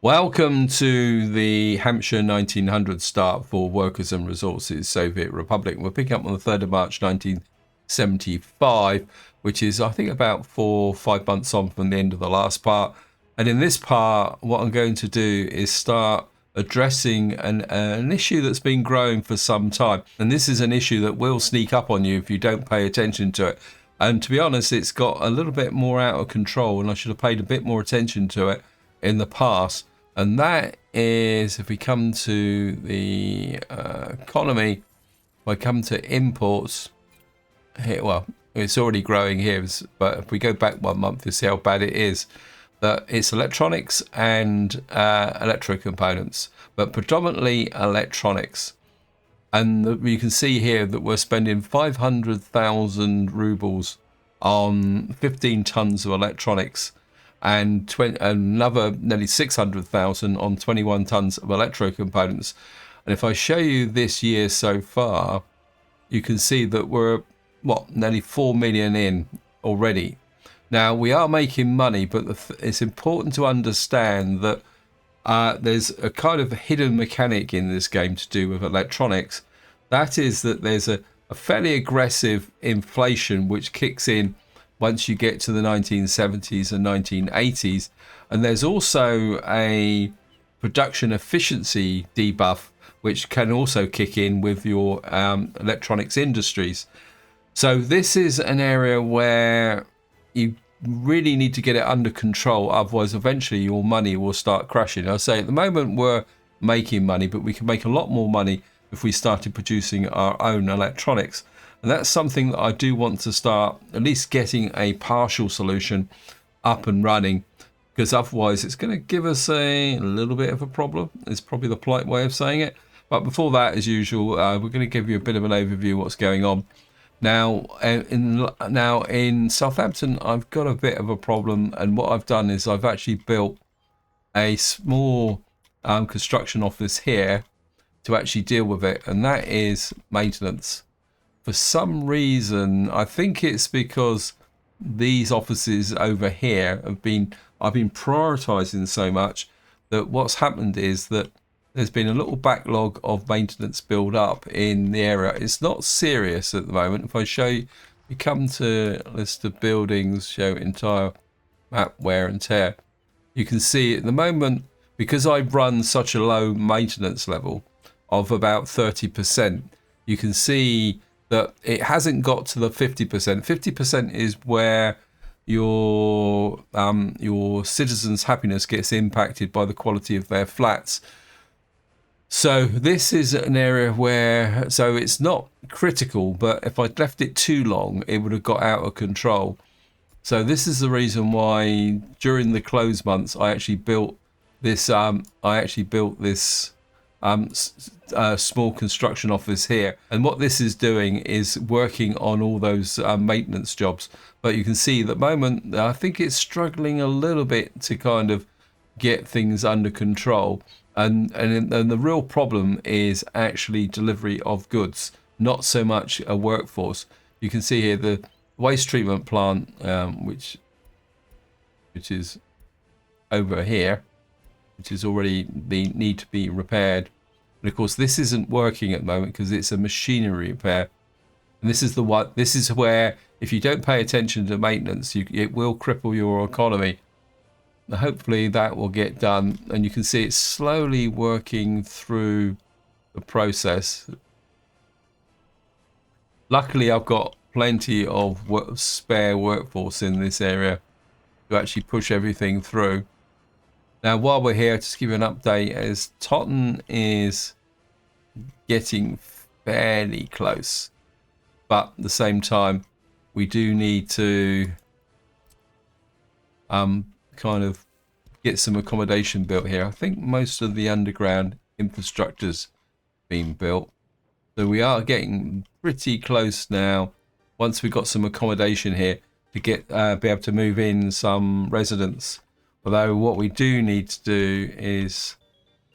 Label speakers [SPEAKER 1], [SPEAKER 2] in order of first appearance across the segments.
[SPEAKER 1] Welcome to the Hampshire 1900 start for Workers and Resources Soviet Republic. We're picking up on the 3rd of March 1975, which is, I think, about 4 or 5 months on from the end of the last part. And in this part, what I'm going to do is start addressing an issue that's been growing for some time. And this is an issue that will sneak up on you if you don't pay attention to it. And to be honest, it's got a little bit more out of control, and I should have paid a bit more attention to it in the past. And that is, if we come to the economy, if I come to imports, here, well, it's already growing here, but if we go back 1 month, you see how bad it is. That it's electronics and electro components, but predominantly electronics. And you can see here that we're spending 500,000 rubles on 15 tons of electronics, and another nearly 600,000 on 21 tons of electro components. And if I show you this year so far, you can see that we're nearly 4 million in already. Now we are making money, but it's important to understand that there's a kind of hidden mechanic in this game to do with electronics. That is that there's a fairly aggressive inflation which kicks in once you get to the 1970s and 1980s, and there's also a production efficiency debuff which can also kick in with your electronics industries. So this is an area where you really need to get it under control, otherwise eventually your money will start crashing. I say at the moment we're making money, but we can make a lot more money if we started producing our own electronics. And that's something that I do want to start at least getting a partial solution up and running, because otherwise it's going to give us a little bit of a problem. It's probably the polite way of saying it. But before that, as usual, we're going to give you a bit of an overview of what's going on. Now in Southampton, I've got a bit of a problem, and what I've done is I've actually built a small construction office here to actually deal with it, and that is maintenance. For some reason, I think it's because these offices over here I've been prioritizing so much that what's happened is that there's been a little backlog of maintenance build up in the area. It's not serious at the moment. If I show you, you come to list of buildings, show entire map wear and tear, you can see at the moment, because I run such a low maintenance level of about 30%, you can see that it hasn't got to the 50%. 50% is where your citizens' happiness gets impacted by the quality of their flats. So this is an area where, so it's not critical, but if I'd left it too long, it would have got out of control. So this is the reason why during the close months, I actually built this small construction office here. And what this is doing is working on all those maintenance jobs. But you can see at the moment, I think it's struggling a little bit to kind of get things under control. And the real problem is actually delivery of goods, not so much a workforce. You can see here the waste treatment plant, which is over here, which is already need to be repaired. And of course, this isn't working at the moment because it's a machinery repair. And this is where if you don't pay attention to maintenance, it will cripple your economy. Hopefully that will get done, and you can see it's slowly working through the process. Luckily, I've got plenty of spare workforce in this area to actually push everything through. Now, while we're here, just give you an update, as Totten is getting fairly close, but at the same time, we do need to kind of get some accommodation built here. I think most of the underground infrastructure's been built, so we are getting pretty close now. Once we've got some accommodation here to get be able to move in some residents. Although what we do need to do is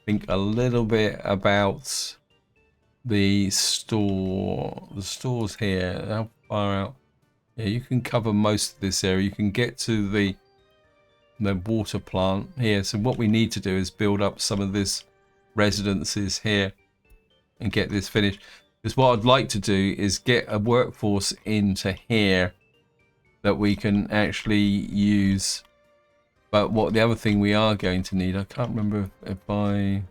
[SPEAKER 1] think a little bit about the stores here. How far out? Yeah, you can cover most of this area. You can get to the the water plant here. So what we need to do is build up some of this residences here and get this finished. Because what I'd like to do is get a workforce into here that we can actually use. But what the other thing we are going to need, I can't remember if I...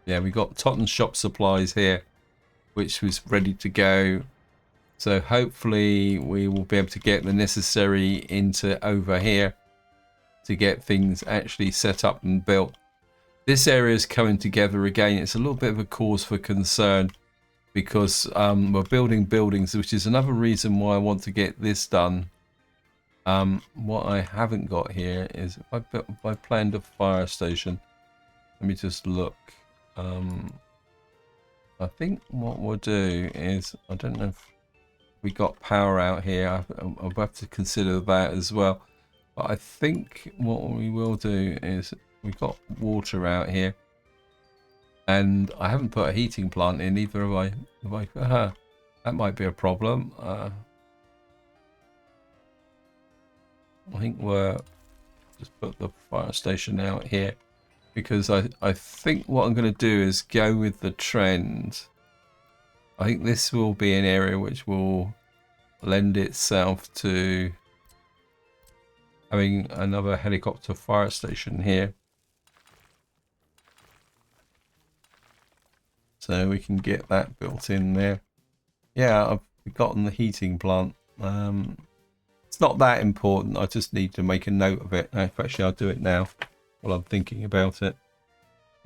[SPEAKER 1] Yeah, we got Totten shop supplies here, which was ready to go. So hopefully we will be able to get the necessary into over here to get things actually set up and built. This area is coming together again. It's a little bit of a cause for concern because we're building buildings, which is another reason why I want to get this done. What I haven't got here is if I planned a fire station. Let me just look. I think what we'll do is, I don't know if we got power out here. I'll have to consider that as well. But I think what we will do is, we've got water out here, and I haven't put a heating plant in either. Have I? That might be a problem. I think we're just put the fire station out here, because I think what I'm going to do is go with the trend. I think this will be an area which will lend itself to having another helicopter fire station here. So we can get that built in there. Yeah, I've forgotten the heating plant. It's not that important. I just need to make a note of it. Actually, I'll do it now while I'm thinking about it.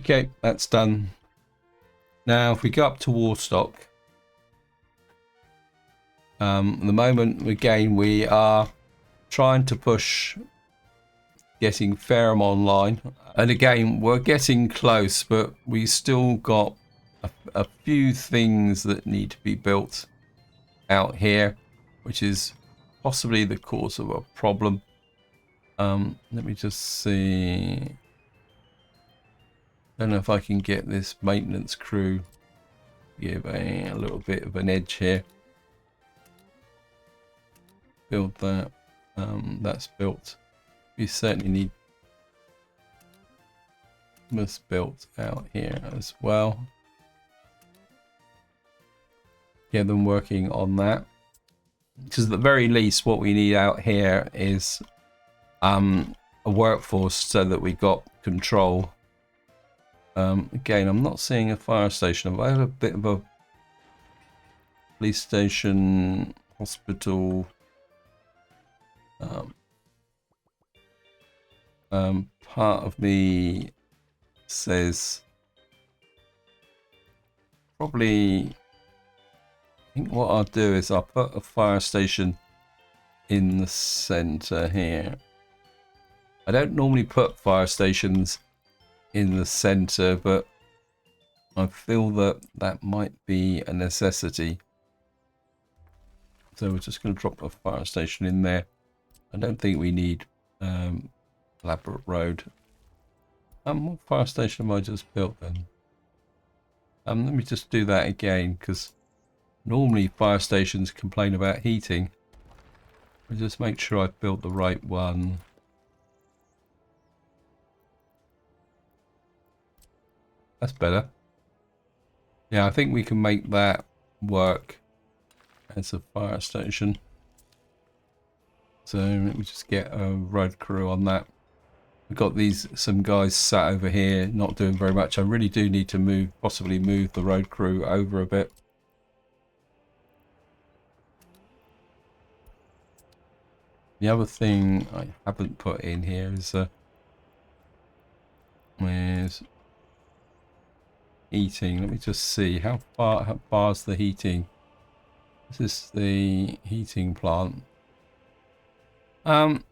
[SPEAKER 1] Okay, that's done. Now, if we go up to Warstock, at the moment, again, we are trying to push getting Ferrum online. And again, we're getting close, but we still got a few things that need to be built out here, which is possibly the cause of a problem. Let me just see. Don't know if I can get this maintenance crew to give a little bit of an edge here. Build that. That's built. We certainly need this built out here as well. Get them working on that, because at the very least what we need out here is a workforce so that we got control. Again, I'm not seeing a fire station. I have a bit of a police station, hospital, part of me says probably, I think what I'll do is I'll put a fire station in the center here. I don't normally put fire stations in the center, but I feel that that might be a necessity. So we're just going to drop a fire station in there. I don't think we need elaborate road. What fire station have I just built then? Let me just do that again, because normally fire stations complain about heating. I'll just make sure I've built the right one. That's better. Yeah, I think we can make that work as a fire station. So let me just get a road crew on that. We've got some guys sat over here not doing very much. I really do need to possibly move the road crew over a bit. The other thing I haven't put in here is where's heating. Let me just see how far is the heating. This is the heating plant.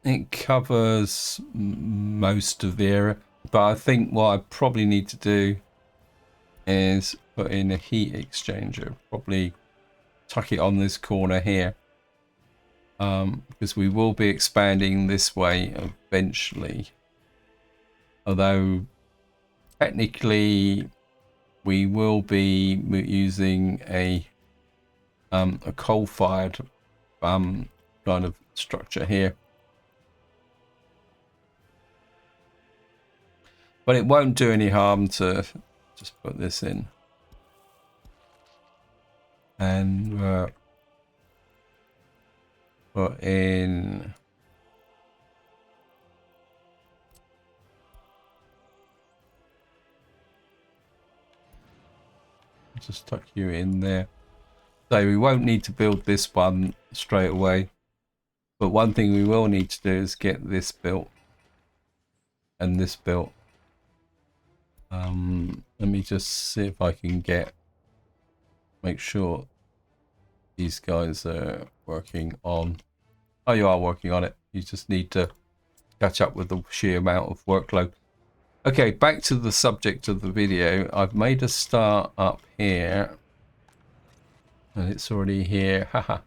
[SPEAKER 1] It covers most of the area, but I think what I probably need to do is put in a heat exchanger. Probably tuck it on this corner here, because we will be expanding this way eventually. Although technically we will be using a coal-fired kind of structure here. But it won't do any harm to just put this in. And put in just tuck you in there. So we won't need to build this one straight away. But one thing we will need to do is get this built and this built. Let me just see if I can make sure these guys are working on. Oh, you are working on it. You just need to catch up with the sheer amount of workload. Okay, back to the subject of the video. I've made a start up here. And it's already here. Haha.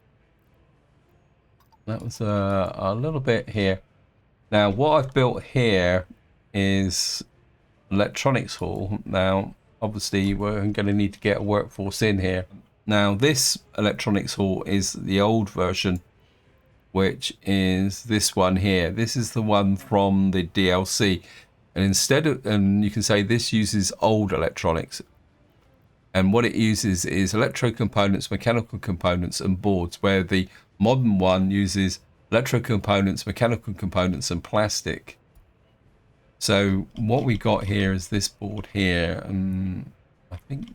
[SPEAKER 1] That was a little bit here. Now, what I've built here is electronics hall. Now, obviously, we're going to need to get a workforce in here. Now, this electronics hall is the old version, which is this one here. This is the one from the DLC. And instead of, and you can say this uses old electronics. And what it uses is electro components, mechanical components, and boards, where the modern one uses electro components, mechanical components, and plastic. So what we got here is this board here, and I think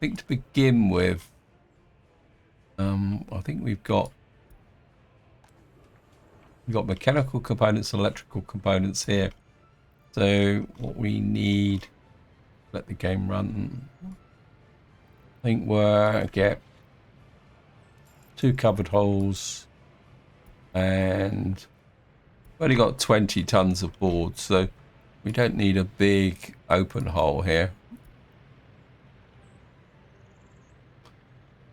[SPEAKER 1] to begin with, I think we've got mechanical components and electrical components here. So what we need, let the game run. I think we'll get 2 covered holes, and we've only got 20 tons of boards, so we don't need a big open hole here.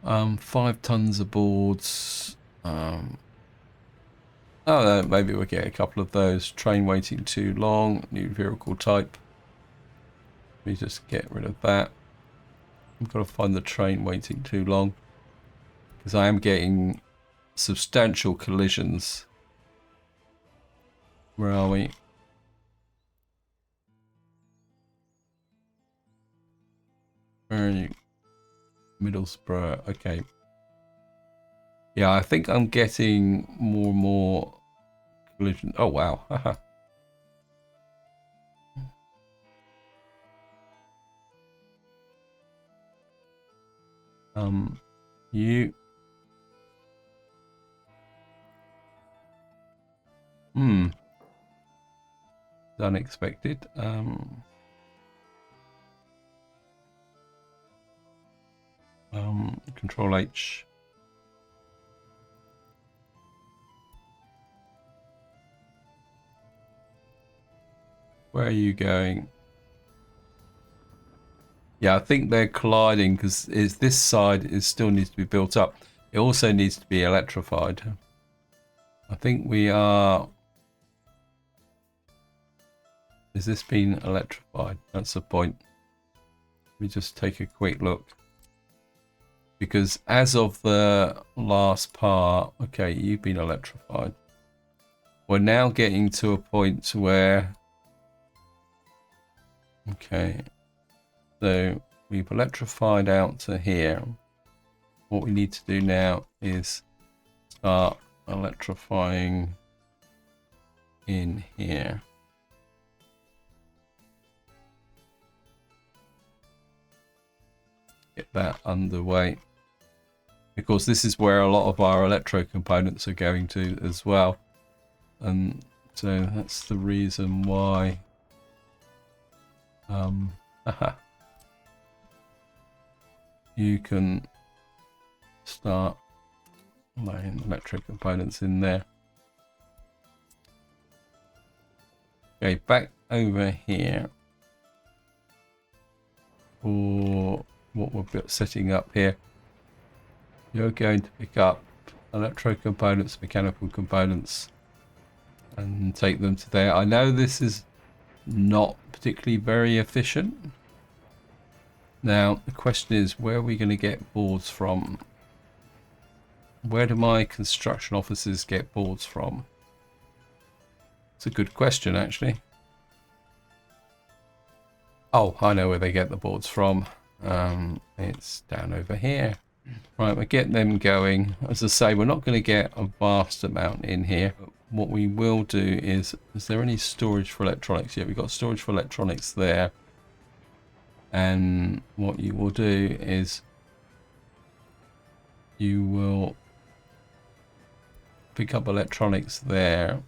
[SPEAKER 1] 5 tons of boards. Oh, maybe we'll get a couple of those. Train waiting too long. New vehicle type. Let me just get rid of that. I've got to find the train waiting too long, because I am getting substantial collisions. Where are we? Where are you? Middlesbrough. Okay. Yeah, I think I'm getting more and more collision. Oh, wow. You. Unexpected. Control H. Where are you going? Yeah, I think they're colliding because this side still needs to be built up. It also needs to be electrified. I think we are. Is this being electrified? That's the point. Let me just take a quick look. Because as of the last part, okay, you've been electrified. We're now getting to a point where, okay, so we've electrified out to here. What we need to do now is start electrifying in here. Get that underway, because this is where a lot of our electro components are going to as well, and so that's the reason why you can start laying electro components in there. Okay, back over here for what we're setting up here. You're going to pick up electro components, mechanical components, and take them to there. I know this is not particularly very efficient. Now the question is, where are we going to get boards from? Where do my construction officers get boards from? It's a good question, actually. Oh, I know where they get the boards from. It's down over here. Right, we'll get them going. As I say, we're not going to get a vast amount in here. What we will do is there any storage for electronics? Yeah, we've got storage for electronics there. And what you will do is you will pick up electronics there.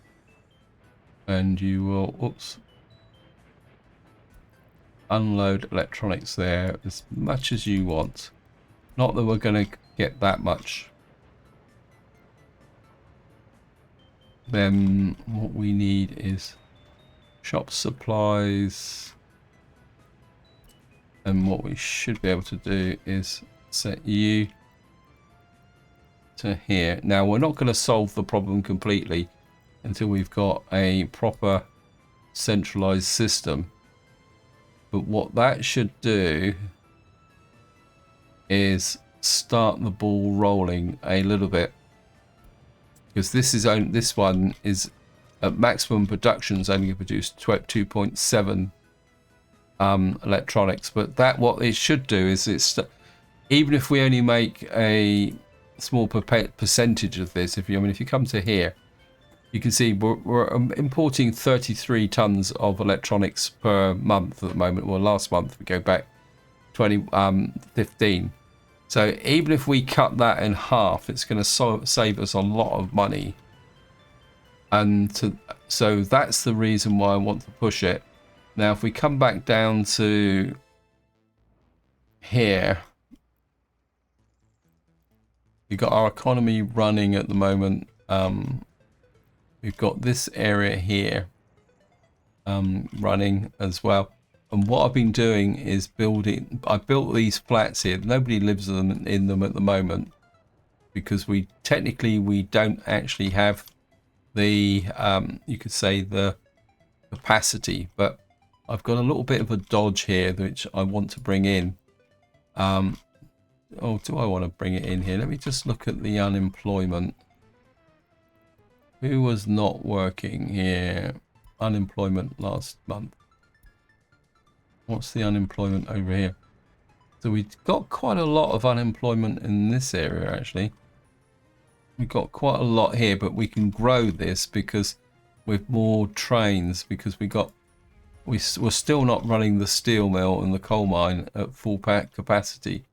[SPEAKER 1] And you will, oops, unload electronics there as much as you want. Not that we're going to get that much. Then what we need is shop supplies. And what we should be able to do is set you to here. Now, we're not going to solve the problem completely until we've got a proper centralized system. But what that should do is start the ball rolling a little bit. Because this one is at maximum production is only going to produce 2.7 electronics. But that what it should do is even if we only make a small percentage of this, if you come to here, you can see we're importing 33 tons of electronics per month at the moment. Well, last month we go back 15. So even if we cut that in half, it's going to save us a lot of money. And so that's the reason why I want to push it. Now, if we come back down to here, we've got our economy running at the moment. We've got this area here running as well. And what I've been doing is I built these flats here. Nobody lives in them at the moment because we don't actually have the, you could say, the capacity. But I've got a little bit of a dodge here which I want to bring in. Oh, do I want to bring it in here? Let me just look at the unemployment. Who was not working here? Unemployment last month. What's the unemployment over here? So we've got quite a lot of unemployment in this area, actually. We've got quite a lot here, but we can grow this because with more trains, because we're still not running the steel mill and the coal mine at full capacity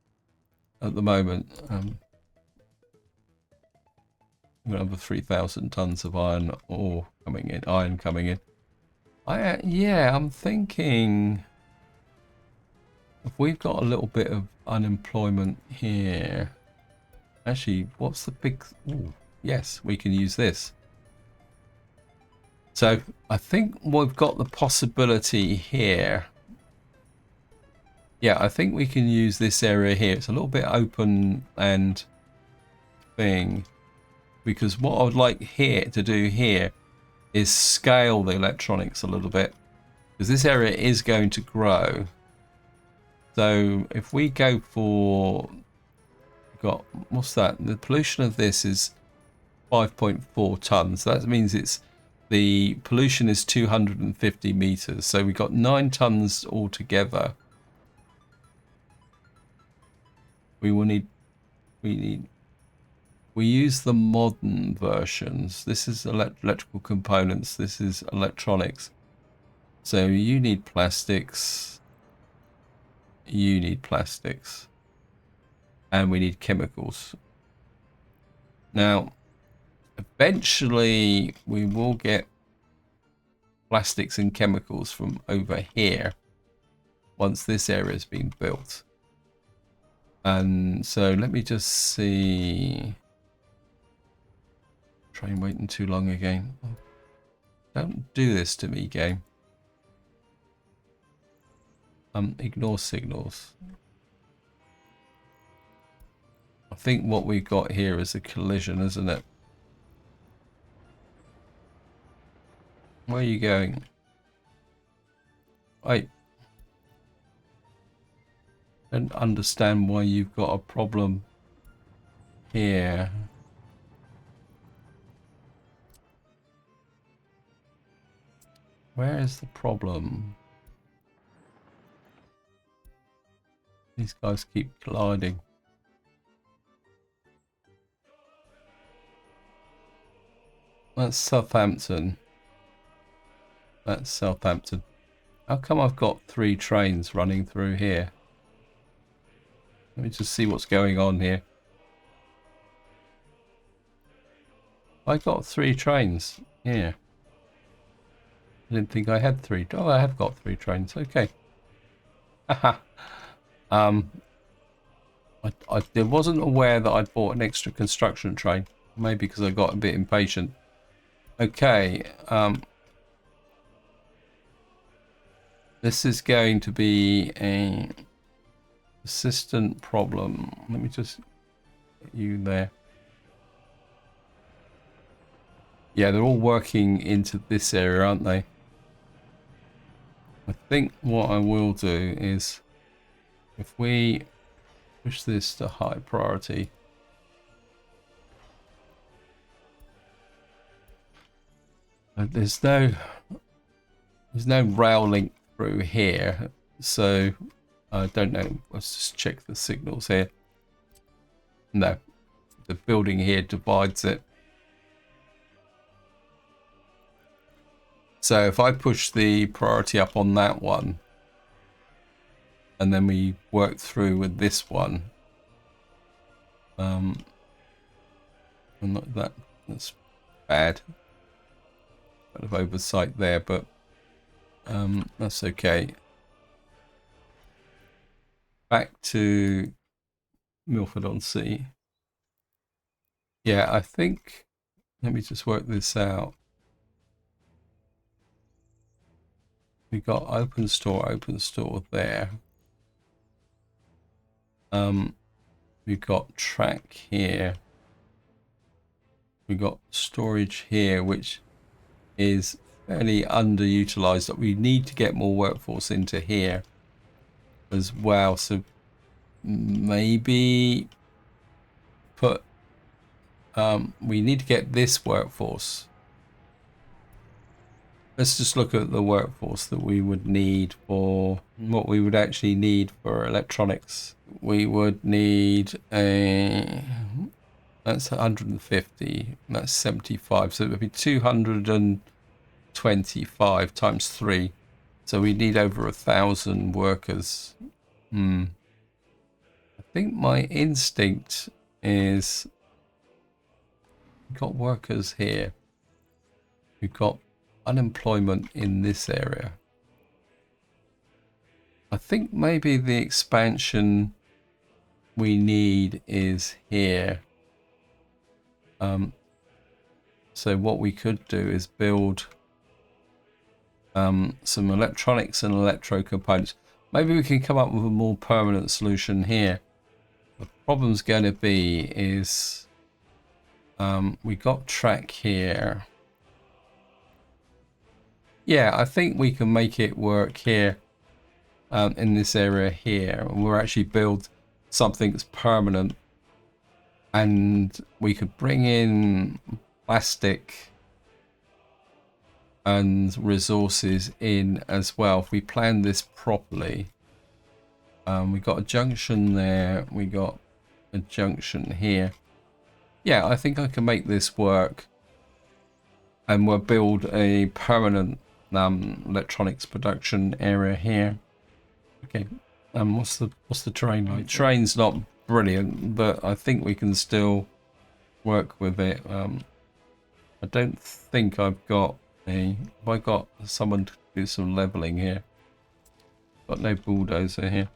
[SPEAKER 1] at the moment. We're going to have 3,000 tons of iron ore coming in. Yeah, I'm thinking if we've got a little bit of unemployment here. Actually, what's the big... Ooh, yes, we can use this. So I think we've got the possibility here. Yeah, I think we can use this area here. It's a little bit open and thing. Because what I would like to do here is scale the electronics a little bit. Because this area is going to grow. So if we go for... what's that? The pollution of this is 5.4 tons. That means the pollution is 250 meters. So we've got 9 tons altogether. We use the modern versions. This is electrical components. This is electronics. So you need plastics. You need plastics. And we need chemicals. Now, eventually we will get plastics and chemicals from over here once this area has been built. And so let me just see... Train waiting too long again. Don't do this to me, game. Ignore signals. I think what we've got here is a collision, isn't it? Where are you going? I don't understand why you've got a problem here. Where is the problem? These guys keep colliding. That's Southampton. That's Southampton. How come I've got 3 trains running through here? Let me just see what's going on here. I got 3 trains here. I didn't think I had 3. Oh, I have got 3 trains. Okay. Haha. I wasn't aware that I'd bought an extra construction train. Maybe because I got a bit impatient. Okay. This is going to be a persistent problem. Let me just get you there. Yeah, they're all working into this area, aren't they? I think what I will do is, if we push this to high priority, there's no rail link through here, so I don't know. Let's just check the signals here. No, the building here divides it. So if I push the priority up on that one, and then we work through with this one, and that's bad. Bit of oversight there, but that's okay. Back to Milford-on-Sea. Yeah, I think, let me just work this out. We got open store there. We've got track here. We got storage here, which is fairly underutilized. That we need to get more workforce into here as well. So maybe put. We need to get this workforce. Let's just look at the workforce that we would need for what we would actually need for electronics. We would need that's 150, that's 75, so it would be 225 times 3. So we need over 1,000 workers. I think my instinct is we've got workers here. We've got unemployment in this area. I think maybe the expansion we need is here. So what we could do is build some electronics and electro components. Maybe we can come up with a more permanent solution here. The problem's going to be is we got track here. Yeah, I think we can make it work here in this area here. We'll actually build something that's permanent, and we could bring in plastic and resources in as well if we plan this properly. We got a junction there, we got a junction here. Yeah, I think I can make this work, and we'll build a permanent electronics production area here. Okay, what's the terrain like? Terrain's not brilliant, but I think we can still work with it. I don't think I've got have I got someone to do some leveling here? Got no bulldozer here.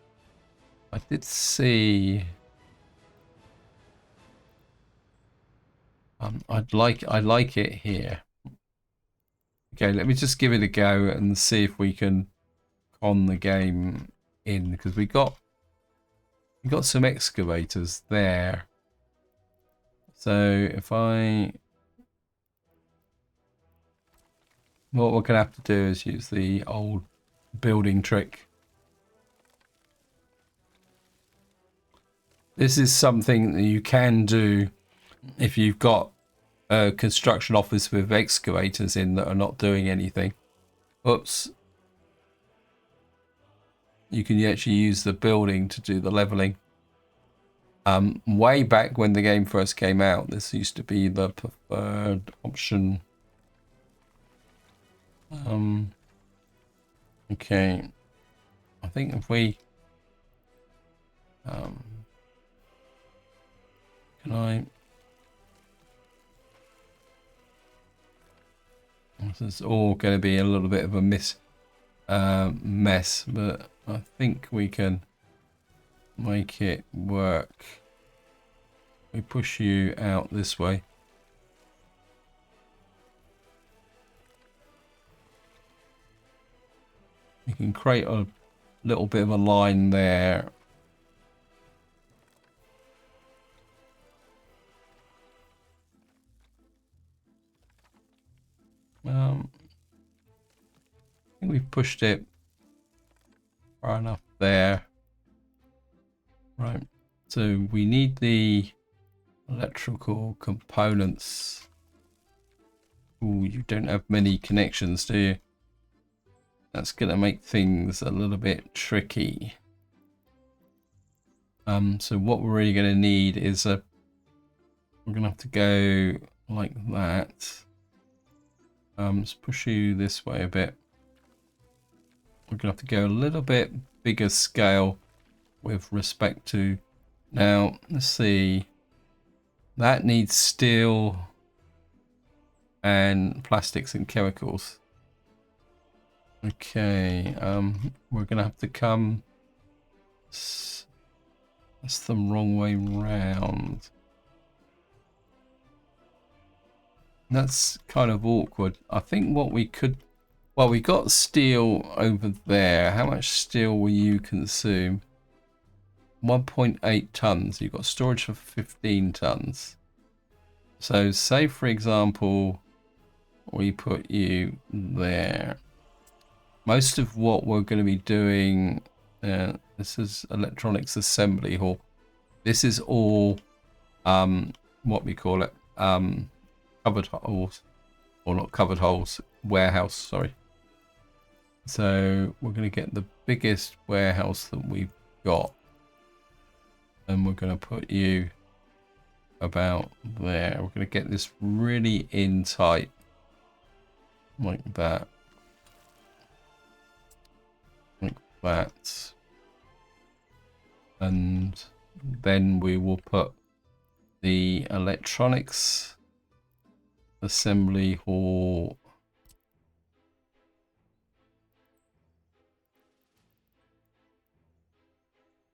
[SPEAKER 1] I did see. I like it here. Okay, let me just give it a go and see if we can con the game in, because we got some excavators there. So if what we're gonna have to do is use the old building trick. This is something that you can do if you've got a construction office with excavators in that are not doing anything. Oops. you can actually use the building to do the leveling. Way back when the game first came out, this used to be the preferred option. Okay, I think if we can I, this is all going to be a little bit of a mess, but I think we can make it work. We push you out this way. You can create a little bit of a line there. I think we've pushed it far enough there. Right, so we need the electrical components. Ooh, you don't have many connections, do you? That's going to make things a little bit tricky. So what we're really going to need is we're going to have to go like that. Let's push you this way a bit. We're going to have to go a little bit bigger scale with respect to, now let's see, that needs steel and plastics and chemicals. Okay, we're going to have to come, that's the wrong way round. That's kind of awkward. I think what we could, well, we got steel over there. How much steel will you consume? 1.8 tons. You've got storage for 15 tons. So say, for example, we put you there. Most of what we're going to be doing, this is electronics assembly hall. This is all, what we call it, covered holes, or not covered holes, warehouse, sorry. So we're going to get the biggest warehouse that we've got, and we're going to put you about there. We're going to get this really in tight, like that, and then we will put the electronics assembly hall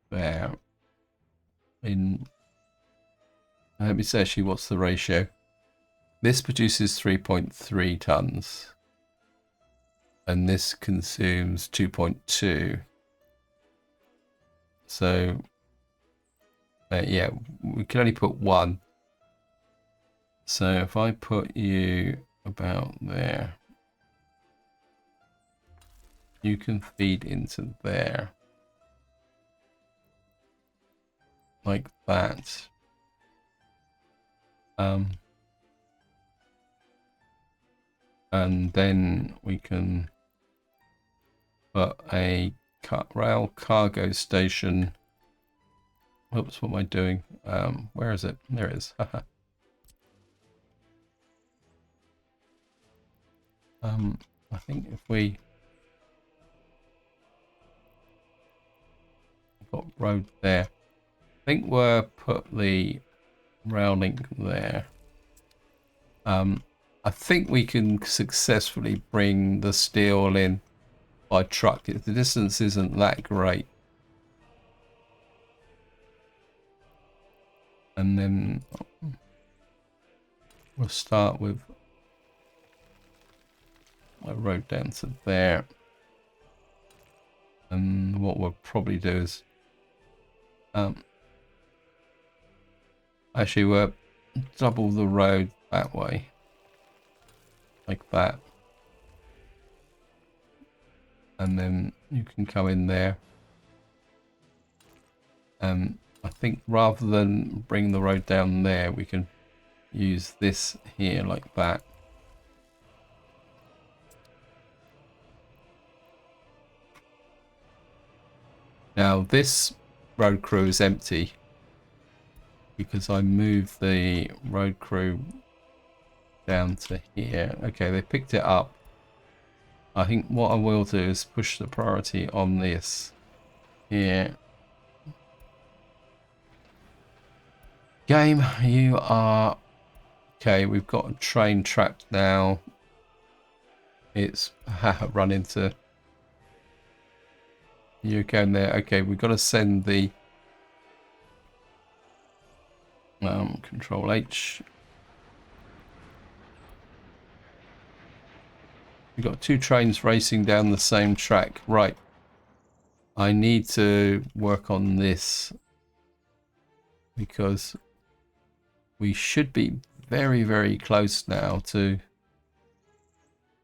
[SPEAKER 1] there. In, let me say actually what's the ratio. This produces 3.3 tons and this consumes 2.2. So yeah, we can only put one. So if I put you about there, you can feed into there. Like that. And then we can put a rail cargo station. Oops, what am I doing? Where is it? There it is. I think if we got road there, I think we'll put the rail link there. I think we can successfully bring the steel in by truck. The distance isn't that great. And then we'll start with a road down to there. And what we'll probably do is actually we'll double the road that way, like that, and then you can come in there. I think rather than bring the road down there, we can use this here like that. Now this road crew is empty because I moved the road crew down to here. Okay, they picked it up. I think what I will do is push the priority on this here. Game, you are... Okay, we've got a train trapped now. It's run into... You're going there. Okay, we've got to send the... Control H. We've got two trains racing down the same track. Right. I need to work on this because we should be very, very close now to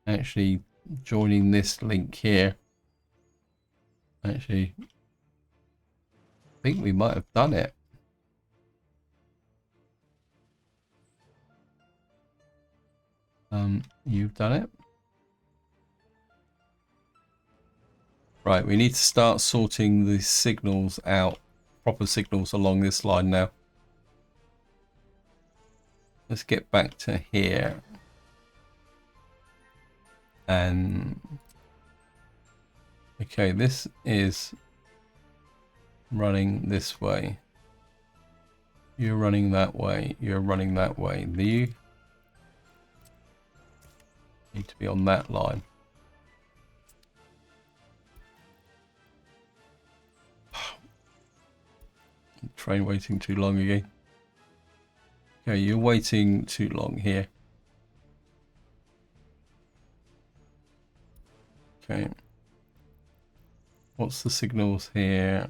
[SPEAKER 1] actually joining this link here. Actually, I think we might have done it. You've done it. Right, we need to start sorting the signals out, proper signals along this line now. Let's get back to here. And okay, this is running this way. You're running that way. You're running that way. You need to be on that line. Train waiting too long again. Okay, you're waiting too long here. Okay. What's the signals here?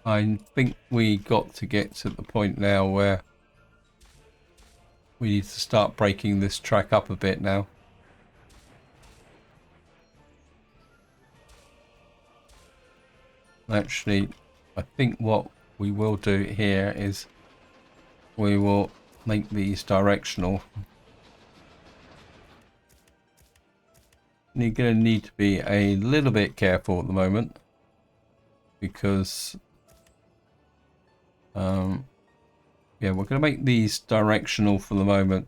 [SPEAKER 1] I think we got to get to the point now where we need to start breaking this track up a bit now. Actually, I think what we will do here is we will make these directional. You're going to need to be a little bit careful at the moment because yeah, we're going to make these directional for the moment.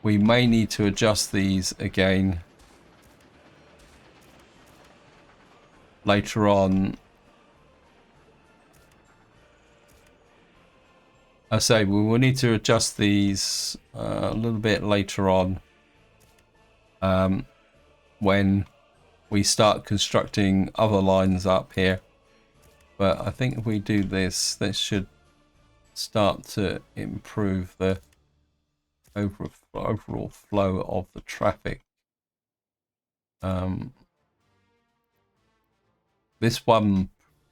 [SPEAKER 1] We may need to adjust these again later on. I say we will need to adjust these a little bit later on when we start constructing other lines up here. But I think if we do this, this should start to improve the overall flow of the traffic. This one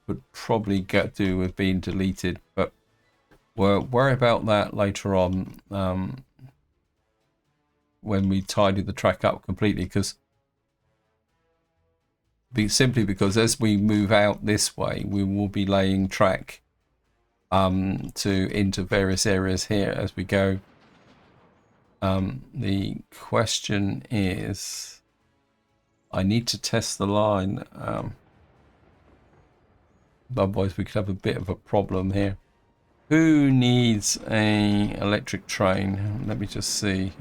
[SPEAKER 1] would probably do with being deleted, but we'll worry about that later on when we tidy the track up completely, simply because as we move out this way, we will be laying track into various areas here as we go. The question is, I need to test the line. Otherwise we could have a bit of a problem here. Who needs a electric train? Let me just see.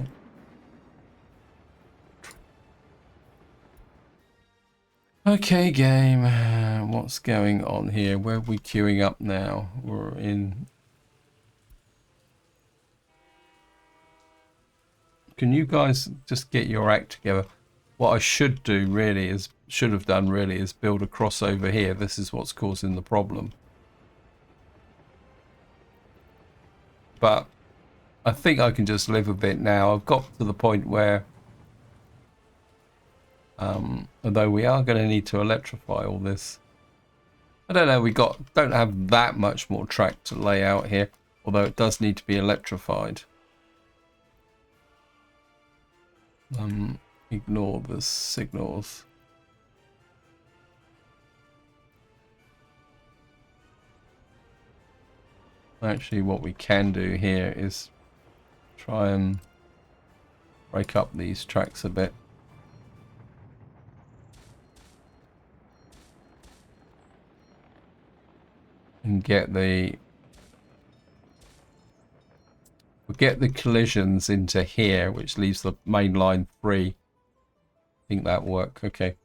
[SPEAKER 1] Okay, game. What's going on here? Where are we queuing up now? We're in... Can you guys just get your act together? What I should do really is, should have done really, is build a crossover here. This is what's causing the problem. But I think I can just live a bit now. I've got to the point where, although we are going to need to electrify all this. I don't know, don't have that much more track to lay out here, although it does need to be electrified. Ignore the signals. Actually, what we can do here is try and break up these tracks a bit. And get the collisions into here, which leaves the main line free. I think that'll work. Okay.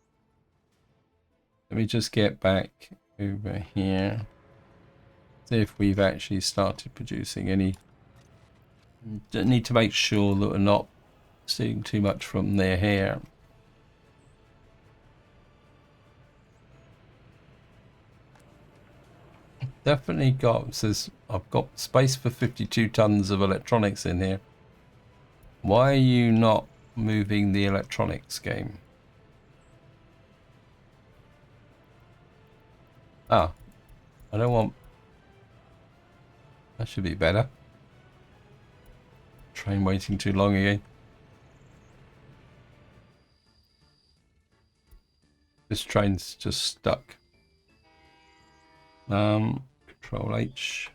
[SPEAKER 1] Let me just get back over here. See if we've actually started producing any. Need to make sure that we're not seeing too much from there here. Definitely got, says I've got space for 52 tons of electronics in here. Why are you not moving the electronics game? Ah, I don't want. That should be better. Train waiting too long again. This train's just stuck. Control H.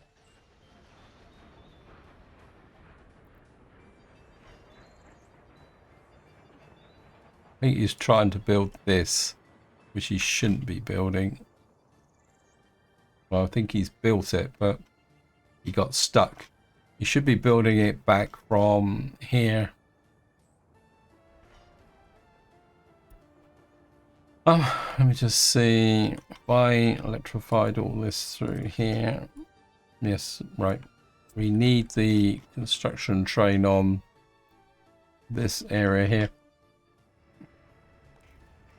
[SPEAKER 1] I think he's trying to build this, which he shouldn't be building. Well, I think he's built it, but he got stuck. He should be building it back from here. Let me just see if I electrified all this through here. Yes, right. We need the construction train on this area here.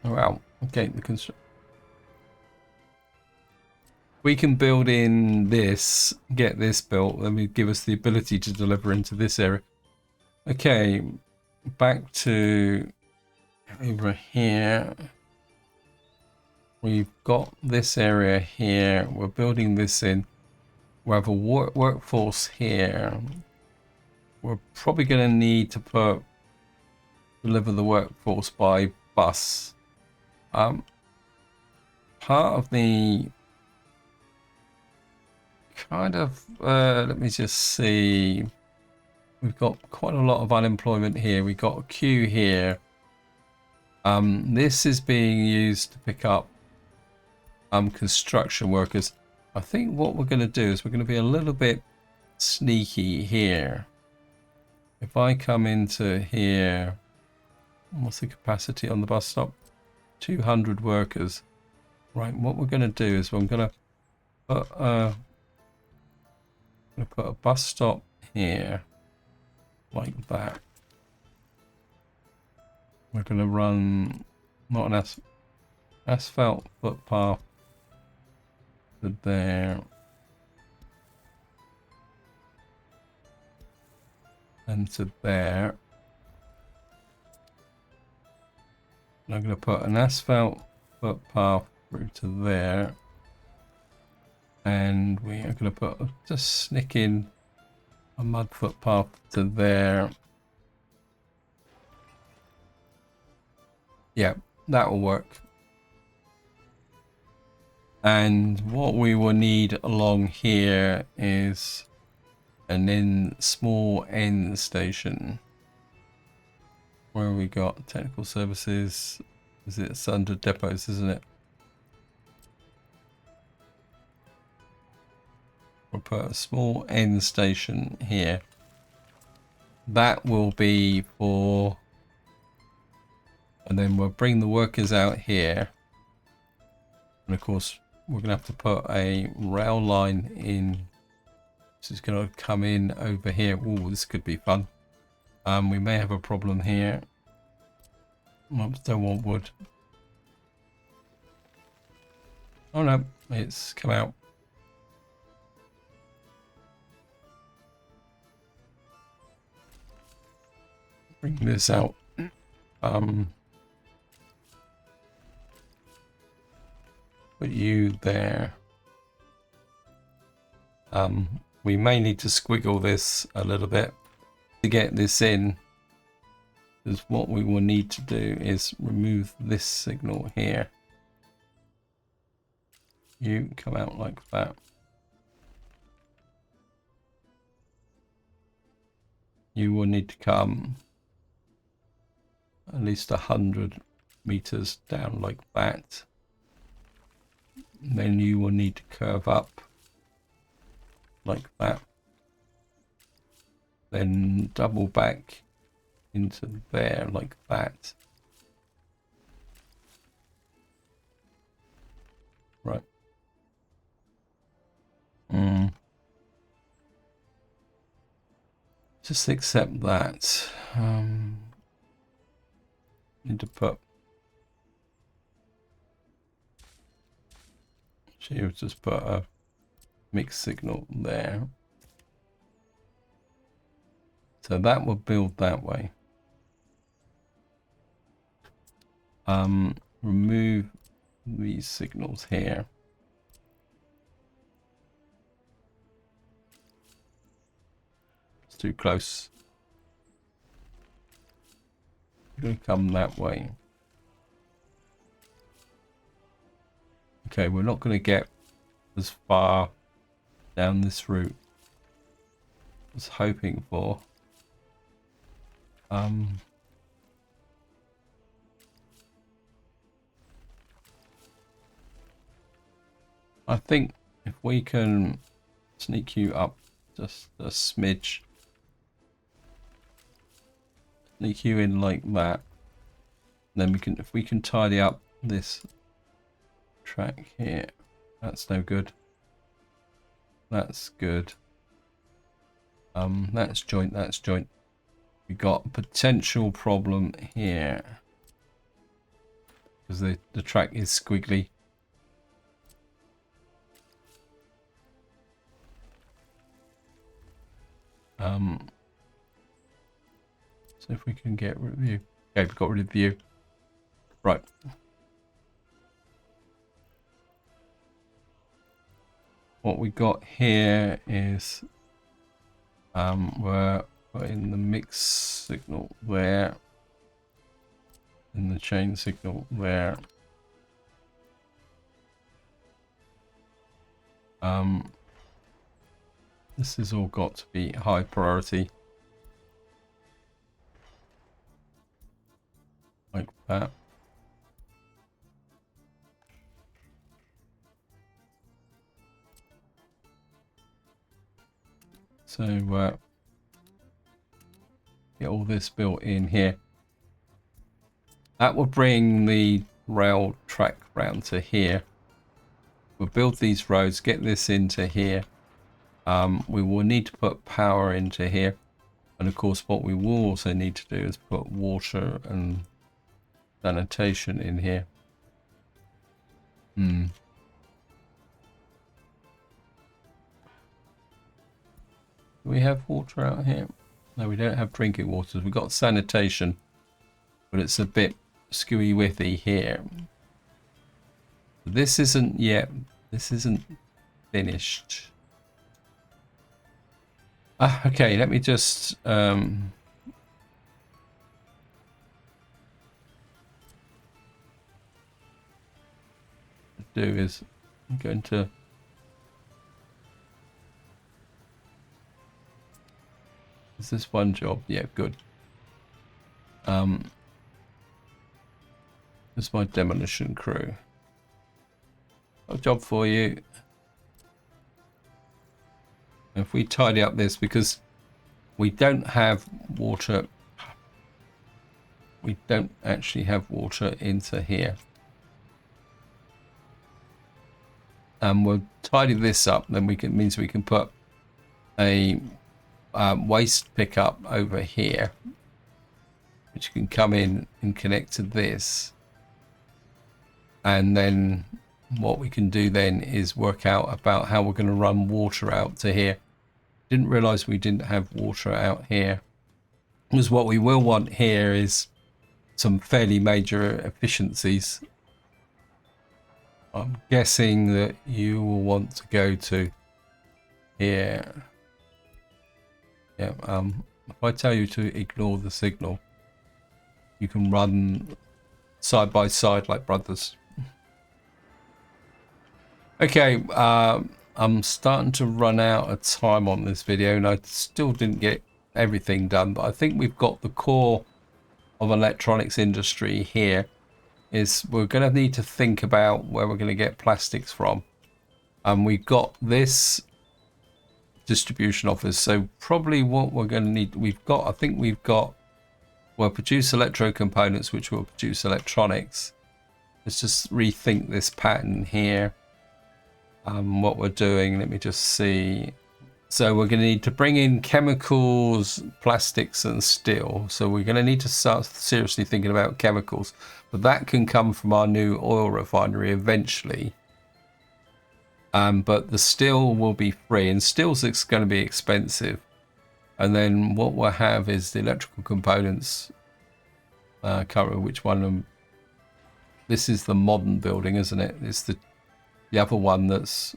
[SPEAKER 1] Oh, wow. Okay, the construction. We can build in this, get this built, then we give us the ability to deliver into this area. Okay, back to over here. We've got this area here. We're building this in. We have a workforce here. We're probably going to need to deliver the workforce by bus. Part of the kind of let me just see. We've got quite a lot of unemployment here. We've got a queue here. This is being used to pick up construction workers. I think what we're going to do is we're going to be a little bit sneaky here. If I come into here, what's the capacity on the bus stop? 200 workers. Right, what we're going to do is I'm going to put a bus stop here, like that. We're going to run not an asphalt footpath to there, and to there. And I'm going to put an asphalt footpath through to there, and we are going to just sneak in a mud footpath to there. Yeah, that will work. And what we will need along here is an small end station. Where we got technical services? It's under depots, isn't it? We'll put a small end station here. That will be for, and then we'll bring the workers out here. And of course, we're going to have to put a rail line in. This is going to come in over here. Oh, this could be fun. We may have a problem here. Oops, don't want wood. Oh no, it's come out. Bring this out. Put you there. We may need to squiggle this a little bit to get this in, because what we will need to do is remove this signal here. You come out like that. You will need to come at least 100 meters down like that. And then you will need to curve up like that. Then double back into there like that. Right. Just accept that. Need to put. She'll just put a mixed signal there. So that will build that way. Remove these signals here. It's too close. You're going to come that way. Okay, we're not going to get as far down this route as I was hoping for. I think if we can sneak you up just a smidge, sneak you in like that, then we can, if we can tidy up this track here, that's no good. That's good. That's joint, that's joint. We got a potential problem here because the track is squiggly. So if we can get rid of you. Okay, we've got rid of you. Right. What we got here is we're putting the mix signal there and the chain signal there. This has all got to be high priority. Like that. So get all this built in here. That will bring the rail track round to here. We'll build these roads, get this into here. We will need to put power into here. And of course what we will also need to do is put water and sanitation in here. Do we have water out here? No, we don't have drinking water. We've got sanitation, but it's a bit skewy withy here. This isn't yet. This isn't finished. Okay, let me just do is I'm going to is this one job? Yeah, good. This is my demolition crew. Got a job for you. If we tidy up this, because we don't have water, we don't actually have water into here. And we'll tidy this up, then we can means we can put a waste pickup over here, which can come in and connect to this. And then what we can do then is work out about how we're going to run water out to here. Didn't realize we didn't have water out here. Because what we will want here is some fairly major efficiencies. I'm guessing that you will want to go to here. Yeah, if I tell you to ignore the signal, you can run side by side like brothers. Okay, I'm starting to run out of time on this video, and I still didn't get everything done, but I think we've got the core of electronics industry here is we're going to need to think about where we're going to get plastics from. We've got this distribution office, so probably what we're going to need, I think we've got, we'll produce electro components which will produce electronics. Let's just rethink this pattern here. What we're doing, let me just see. So we're going to need to bring in chemicals, plastics and steel. So we're going to need to start seriously thinking about chemicals, but that can come from our new oil refinery eventually. But the steel will be free, and steel's going to be expensive. And then what we'll have is the electrical components. Currently, which one? This is the modern building, isn't it? It's the other one that's.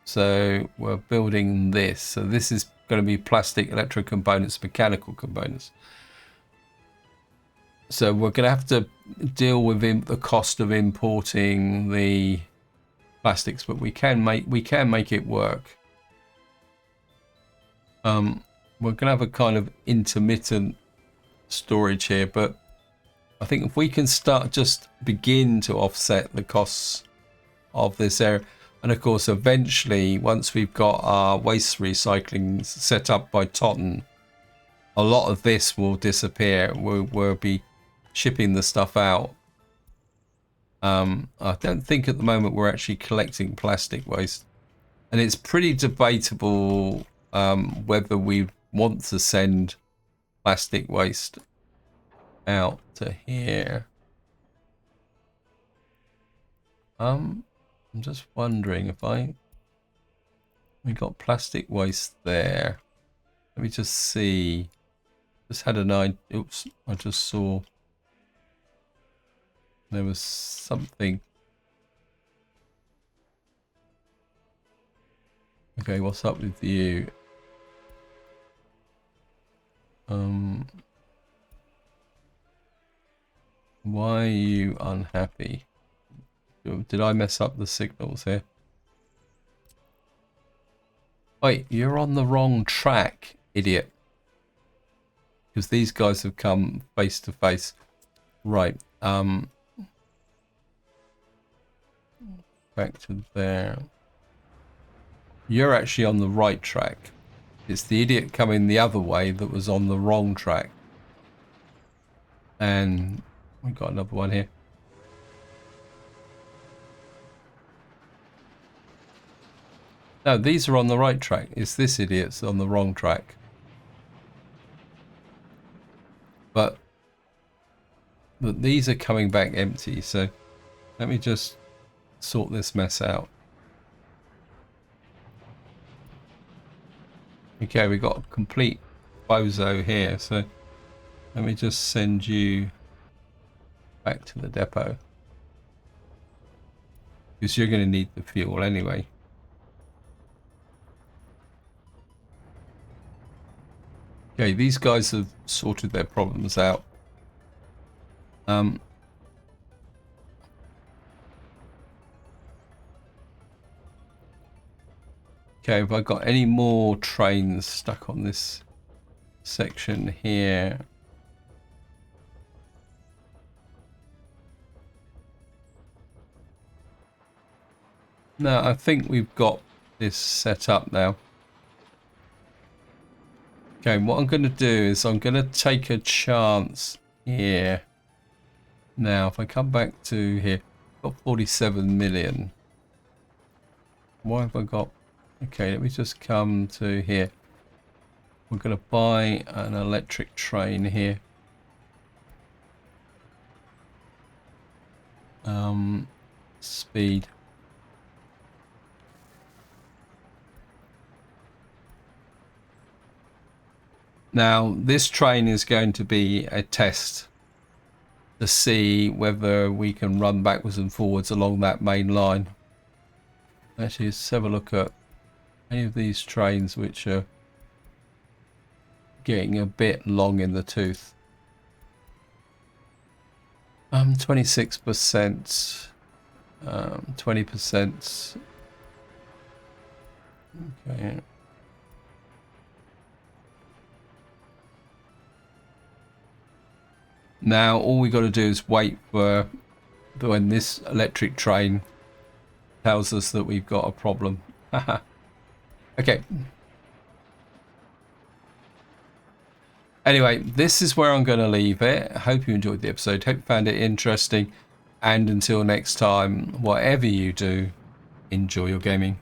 [SPEAKER 1] So we're building this. So this is going to be plastic, electro components, mechanical components. So we're going to have to deal with the cost of importing the plastics, but we can make it work. We're going to have a kind of intermittent storage here, but I think if we can just begin to offset the costs of this area, and of course eventually once we've got our waste recycling set up by Totten, a lot of this will disappear. We'll be shipping the stuff out. I don't think at the moment we're actually collecting plastic waste, and it's pretty debatable whether we want to send plastic waste out to here. I'm just wondering if we got plastic waste there. Let me just see. Just had an idea. Oops, I just saw there was something. Okay, what's up with you? Why are you unhappy? Did I mess up the signals here? Wait, you're on the wrong track, idiot. Because these guys have come face to face. Right. Back to there. You're actually on the right track. It's the idiot coming the other way that was on the wrong track. And we got another one here. No, these are on the right track. It's this idiot's on the wrong track. But these are coming back empty, so let me just sort this mess out. Okay, we got a complete bozo here, so let me just send you back to the depot, because you're going to need the fuel anyway. Okay, these guys have sorted their problems out. Okay, have I got any more trains stuck on this section here? No, I think we've got this set up now. Okay, what I'm going to do is I'm going to take a chance here. Now, if I come back to here, I've got 47 million. Why have I got... Okay, let me just come to here. We're going to buy an electric train here. Speed. Now, this train is going to be a test to see whether we can run backwards and forwards along that main line. Actually, let's have a look at any of these trains which are getting a bit long in the tooth. 26%, 20%. Okay. Now all we got to do is wait for when this electric train tells us that we've got a problem. Okay. Anyway, this is where I'm going to leave it. I hope you enjoyed the episode. Hope you found it interesting. And until next time, whatever you do, enjoy your gaming.